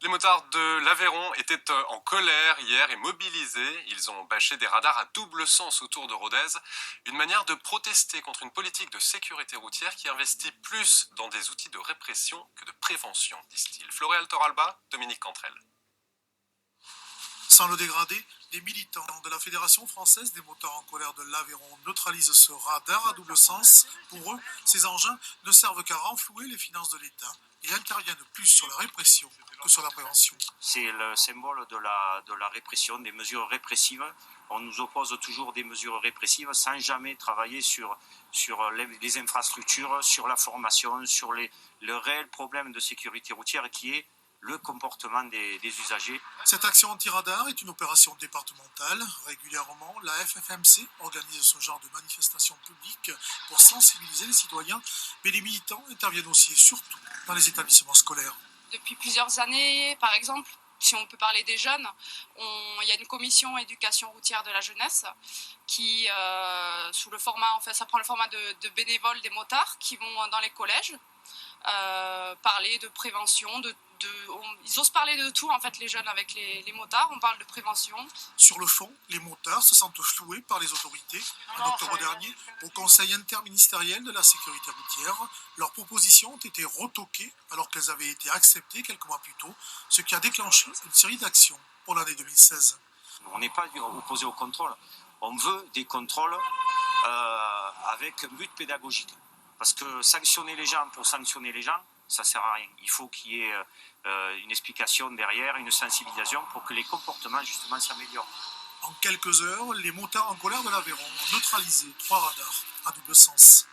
Les motards de l'Aveyron étaient en colère hier et mobilisés. Ils ont bâché des radars à double sens autour de Rodez. Une manière de protester contre une politique de sécurité routière qui investit plus dans des outils de répression que de prévention, disent-ils. Floréal Toralba, Dominique Cantrel. Sans le dégrader, les militants de la Fédération française des motards en colère de l'Aveyron neutralisent ce radar à double sens. Pour eux, ces engins ne servent qu'à renflouer les finances de l'État et interviennent plus sur la répression que sur la prévention. C'est le symbole de la répression, des mesures répressives. On nous oppose toujours des mesures répressives sans jamais travailler sur les infrastructures, sur la formation, sur le réel problème de sécurité routière qui est le comportement des usagers. Cette action anti-radar est une opération départementale. Régulièrement, la FFMC organise ce genre de manifestations publiques pour sensibiliser les citoyens, mais les militants interviennent aussi et surtout dans les établissements scolaires. Depuis plusieurs années, par exemple, si on peut parler des jeunes, il y a une commission éducation routière de la jeunesse qui, sous le format, ça prend le format de bénévoles des motards qui vont dans les collèges parler de prévention, ils osent parler de tout en fait, les jeunes avec les motards, on parle de prévention. Sur le fond, les motards se sentent floués par les autorités. En octobre dernier, au Conseil interministériel de la sécurité routière, leurs propositions ont été retoquées alors qu'elles avaient été acceptées quelques mois plus tôt, ce qui a déclenché une série d'actions pour l'année 2016. On n'est pas opposé au contrôle, on veut des contrôles avec un but pédagogique. Parce que sanctionner les gens pour sanctionner les gens, ça ne sert à rien. Il faut qu'il y ait une explication derrière, une sensibilisation pour que les comportements justement s'améliorent. En quelques heures, les motards en colère de l'Aveyron ont neutralisé 3 radars à double sens.